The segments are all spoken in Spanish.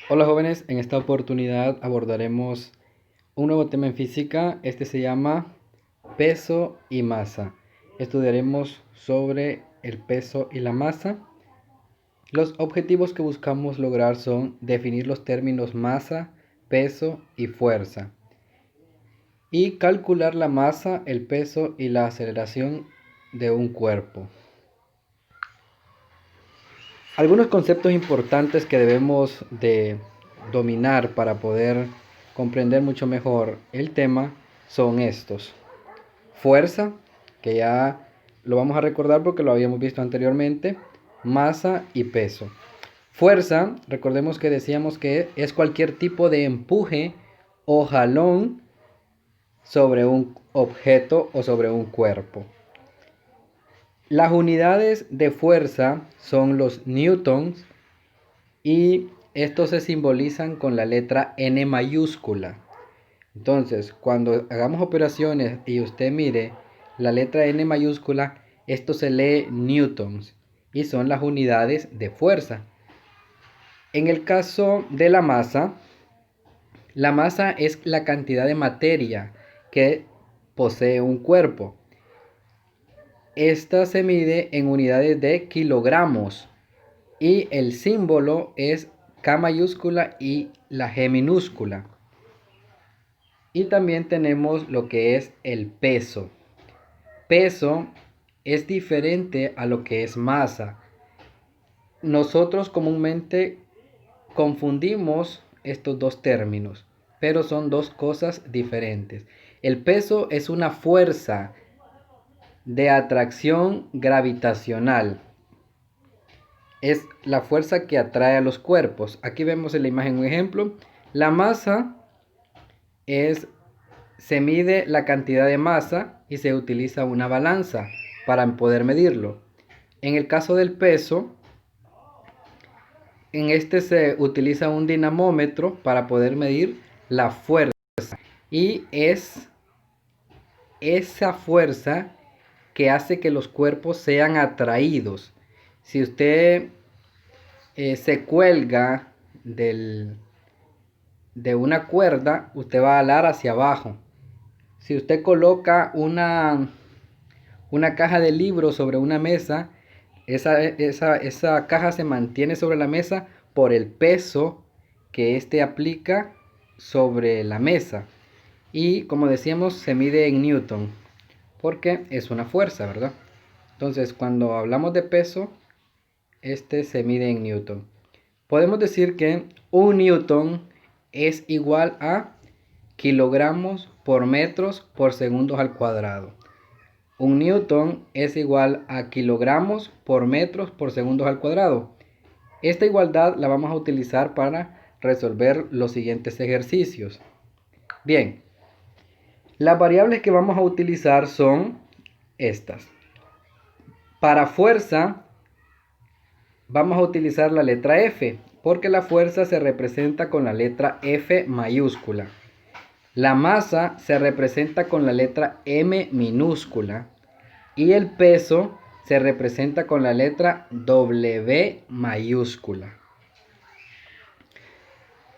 Hola jóvenes, en esta oportunidad abordaremos un nuevo tema en física. Este se llama peso y masa. Estudiaremos sobre el peso y la masa. Los objetivos que buscamos lograr son definir los términos masa, peso y fuerza, y calcular la masa, el peso y la aceleración de un cuerpo. Algunos conceptos importantes que debemos de dominar para poder comprender mucho mejor el tema son estos. Fuerza, que ya lo vamos a recordar porque lo habíamos visto anteriormente. Masa y peso. Fuerza, recordemos que decíamos que es cualquier tipo de empuje o jalón sobre un objeto o sobre un cuerpo. Las unidades de fuerza son los newtons y estos se simbolizan con la letra N mayúscula. Entonces, cuando hagamos operaciones y usted mire la letra N mayúscula, esto se lee newtons y son las unidades de fuerza. En el caso de la masa es la cantidad de materia que posee un cuerpo. Esta se mide en unidades de kilogramos y el símbolo es K mayúscula y la G minúscula. Y también tenemos lo que es el peso. Peso es diferente a lo que es masa. Nosotros comúnmente confundimos estos dos términos, pero son dos cosas diferentes. El peso es una fuerza de atracción gravitacional. Es la fuerza que atrae a los cuerpos. Aquí vemos en la imagen un ejemplo. La masa se mide la cantidad de masa y se utiliza una balanza para poder medirlo. En el caso del peso, en este se utiliza un dinamómetro para poder medir la fuerza. Y es esa fuerza que hace que los cuerpos sean atraídos. Si usted se cuelga de una cuerda, usted va a alar hacia abajo. Si usted coloca una caja de libros sobre una mesa, esa caja se mantiene sobre la mesa por el peso que éste aplica sobre la mesa. Y como decíamos, se mide en newton, porque es una fuerza, ¿verdad? Entonces, cuando hablamos de peso, este se mide en newton. Podemos decir que un newton es igual a kilogramos por metros por segundos al cuadrado. Un newton es igual a kilogramos por metros por segundos al cuadrado. Esta igualdad la vamos a utilizar para resolver los siguientes ejercicios. Bien, las variables que vamos a utilizar son estas. Para fuerza vamos a utilizar la letra F, porque la fuerza se representa con la letra F mayúscula. La masa se representa con la letra M minúscula y el peso se representa con la letra W mayúscula.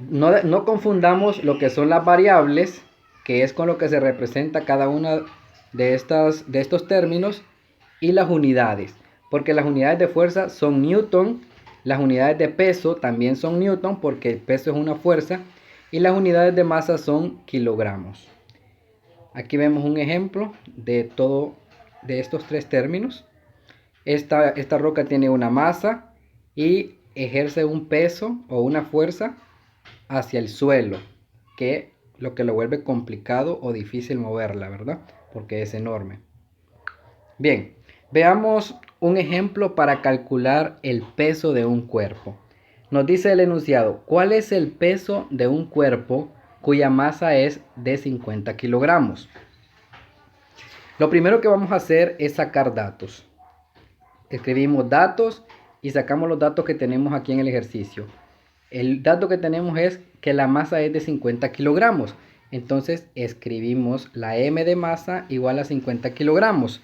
No confundamos lo que son las variables, que es con lo que se representa cada una de estos términos, y las unidades, porque las unidades de fuerza son newton, las unidades de peso también son newton porque el peso es una fuerza, y las unidades de masa son kilogramos. Aquí vemos un ejemplo de estos tres términos. Esta roca tiene una masa y ejerce un peso o una fuerza hacia el suelo, lo que lo vuelve complicado o difícil moverla, ¿verdad? Porque es enorme. Bien, veamos un ejemplo para calcular el peso de un cuerpo. Nos dice el enunciado: ¿cuál es el peso de un cuerpo cuya masa es de 50 kilogramos? Lo primero que vamos a hacer es sacar datos. Escribimos datos y sacamos los datos que tenemos aquí en el ejercicio. El dato que tenemos es que la masa es de 50 kilogramos. Entonces escribimos la M de masa igual a 50 kilogramos.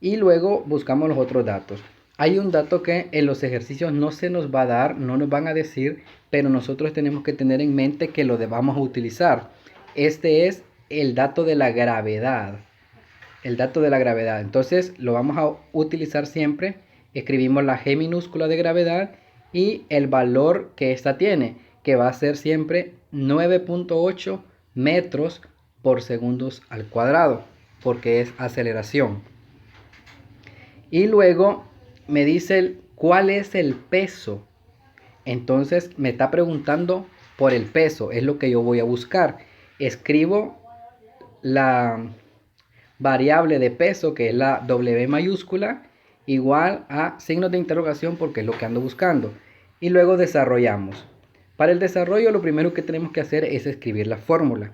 Y luego buscamos los otros datos. Hay un dato que en los ejercicios no se nos va a dar, no nos van a decir, pero nosotros tenemos que tener en mente que lo vamos a utilizar. Este es el dato de la gravedad. El dato de la gravedad. Entonces lo vamos a utilizar siempre. Escribimos la G minúscula de gravedad y el valor que esta tiene, que va a ser siempre 9.8 metros por segundos al cuadrado, porque es aceleración. Y luego me dice cuál es el peso. Entonces me está preguntando por el peso, es lo que yo voy a buscar. Escribo la variable de peso, que es la W mayúscula, igual a signos de interrogación, porque es lo que ando buscando. Y luego desarrollamos. Para el desarrollo lo primero que tenemos que hacer es escribir la fórmula.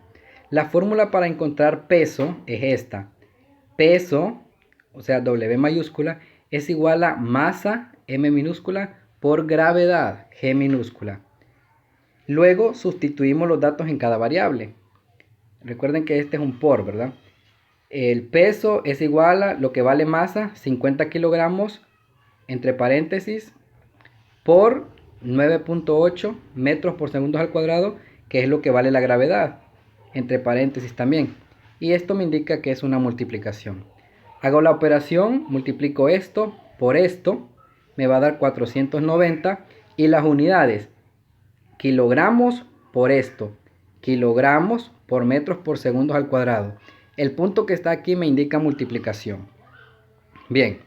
La fórmula para encontrar peso es esta. Peso, o sea W mayúscula, es igual a masa, M minúscula, por gravedad, G minúscula. Luego sustituimos los datos en cada variable. Recuerden que este es un por, ¿verdad? El peso es igual a lo que vale masa, 50 kilogramos, entre paréntesis, por 9.8 metros por segundos al cuadrado, que es lo que vale la gravedad, entre paréntesis también. Y esto me indica que es una multiplicación. Hago la operación, multiplico esto por esto, me va a dar 490, y las unidades, kilogramos por esto, kilogramos por metros por segundos al cuadrado. El punto que está aquí me indica multiplicación. Bien,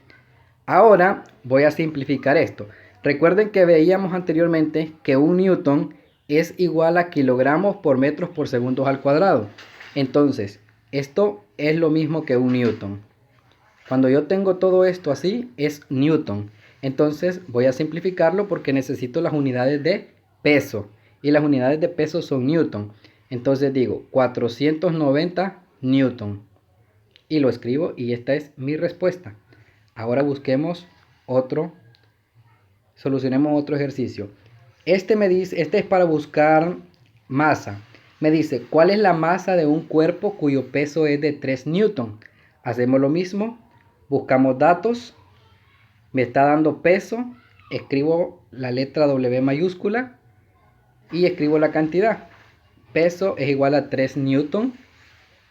ahora voy a simplificar esto. Recuerden que veíamos anteriormente que un newton es igual a kilogramos por metros por segundos al cuadrado. Entonces, esto es lo mismo que un newton. Cuando yo tengo todo esto así, es newton. Entonces voy a simplificarlo porque necesito las unidades de peso. Y las unidades de peso son newton. Entonces digo 490 newton. Y lo escribo y esta es mi respuesta. Ahora busquemos otro. Solucionemos otro ejercicio. Este es para buscar masa. Me dice, ¿cuál es la masa de un cuerpo cuyo peso es de 3 newton? Hacemos lo mismo. Buscamos datos. Me está dando peso. Escribo la letra W mayúscula. Y escribo la cantidad. Peso es igual a 3 newton.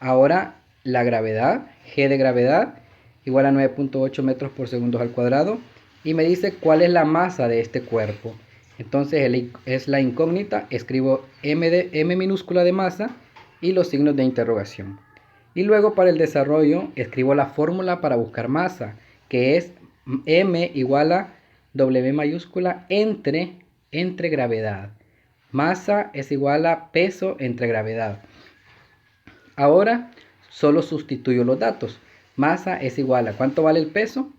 Ahora la gravedad, G de gravedad, igual a 9.8 metros por segundos al cuadrado. Y me dice cuál es la masa de este cuerpo. Entonces es la incógnita. Escribo M minúscula de masa y los signos de interrogación. Y luego para el desarrollo escribo la fórmula para buscar masa, que es M igual a W mayúscula entre gravedad. Masa es igual a peso entre gravedad. Ahora solo sustituyo los datos. Masa es igual a ¿cuánto vale el peso?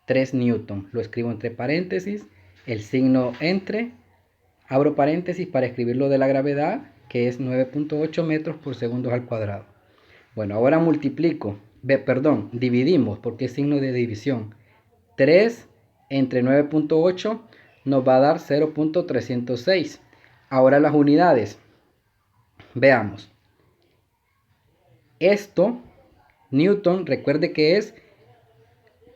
3 newton. Lo escribo entre paréntesis, el signo entre, abro paréntesis para escribir lo de la gravedad, que es 9.8 metros por segundos al cuadrado. Bueno, ahora multiplico, dividimos, porque es signo de división. 3 entre 9.8 nos va a dar 0.306. Ahora las unidades. Veamos. Esto, newton, recuerde que es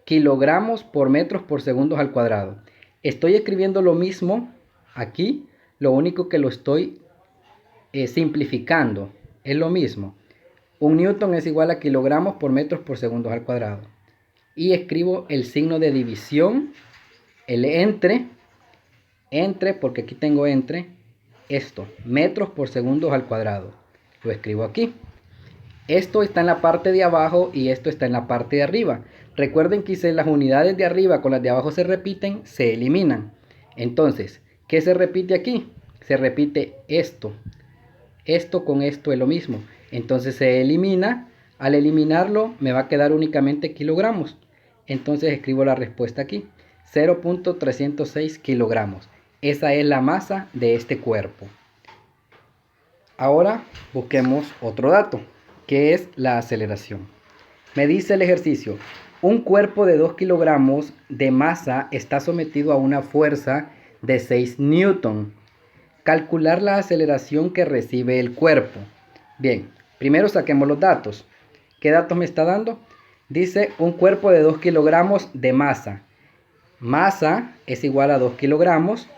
kilogramos por metros por segundos al cuadrado. Estoy escribiendo lo mismo aquí, lo único que lo estoy simplificando. Es lo mismo. Un newton es igual a kilogramos por metros por segundos al cuadrado. Y escribo el signo de división, el entre, porque aquí tengo entre, esto, metros por segundos al cuadrado. Lo escribo aquí. Esto está en la parte de abajo y esto está en la parte de arriba. Recuerden que si las unidades de arriba con las de abajo se repiten, se eliminan. Entonces, ¿qué se repite aquí? Se repite esto. Esto con esto es lo mismo. Entonces se elimina. Al eliminarlo me va a quedar únicamente kilogramos. Entonces escribo la respuesta aquí. 0.306 kilogramos. Esa es la masa de este cuerpo. Ahora busquemos otro dato, que es la aceleración. Me dice el ejercicio, un cuerpo de 2 kilogramos de masa está sometido a una fuerza de 6 newton. Calcular la aceleración que recibe el cuerpo. Bien, primero saquemos los datos. ¿Qué datos me está dando? Dice un cuerpo de 2 kilogramos de masa. Masa es igual a 2 kilogramos.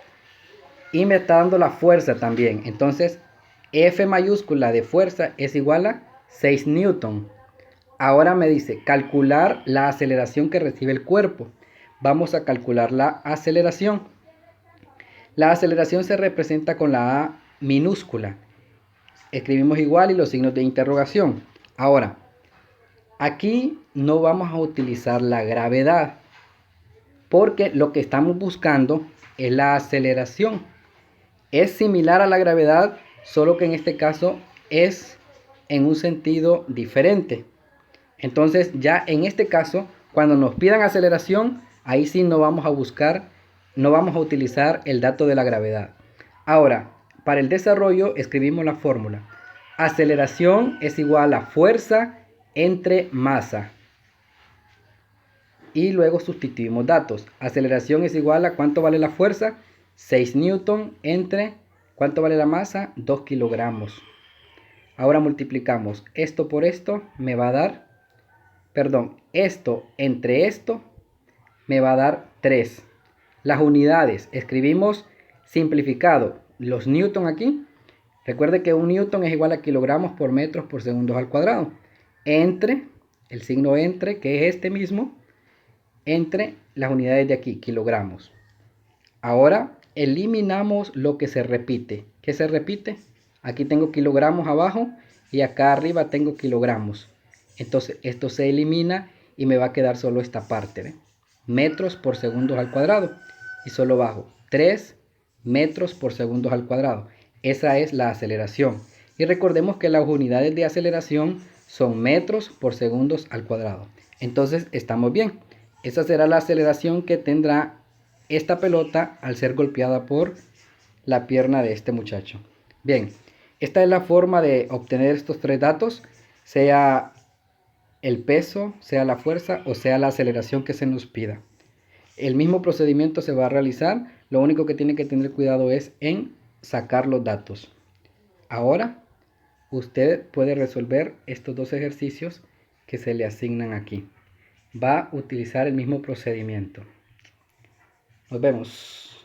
Y me está dando la fuerza también. Entonces, F mayúscula de fuerza es igual a 6 newton. Ahora me dice calcular la aceleración que recibe el cuerpo. Vamos a calcular la aceleración. La aceleración se representa con la A minúscula. Escribimos igual y los signos de interrogación. Ahora, aquí no vamos a utilizar la gravedad, porque lo que estamos buscando es la aceleración. Es similar a la gravedad, solo que en este caso es en un sentido diferente. Entonces, ya en este caso, cuando nos pidan aceleración, ahí sí no vamos a buscar, no vamos a utilizar el dato de la gravedad. Ahora, para el desarrollo escribimos la fórmula. Aceleración es igual a fuerza entre masa. Y luego sustituimos datos. Aceleración es igual a ¿cuánto vale la fuerza? 6 newton entre ¿cuánto vale la masa? 2 kilogramos. Ahora multiplicamos esto por esto, me va a dar, esto entre esto, me va a dar 3. Las unidades, escribimos simplificado los newton aquí. Recuerde que un newton es igual a kilogramos por metros por segundos al cuadrado. Entre, el signo entre, que es este mismo, entre las unidades de aquí, kilogramos. Ahora eliminamos lo que se repite. ¿Qué se repite? Aquí tengo kilogramos abajo y acá arriba tengo kilogramos. Entonces esto se elimina y me va a quedar solo esta parte, ¿ve? Metros por segundos al cuadrado. Y solo bajo 3 metros por segundos al cuadrado. Esa es la aceleración. Y recordemos que las unidades de aceleración son metros por segundos al cuadrado. Entonces estamos bien. Esa será la aceleración que tendrá esta pelota al ser golpeada por la pierna de este muchacho. Bien, esta es la forma de obtener estos tres datos, sea el peso, sea la fuerza o sea la aceleración que se nos pida. El mismo procedimiento se va a realizar, lo único que tiene que tener cuidado es en sacar los datos. Ahora, usted puede resolver estos dos ejercicios que se le asignan aquí. Va a utilizar el mismo procedimiento. Nos vemos.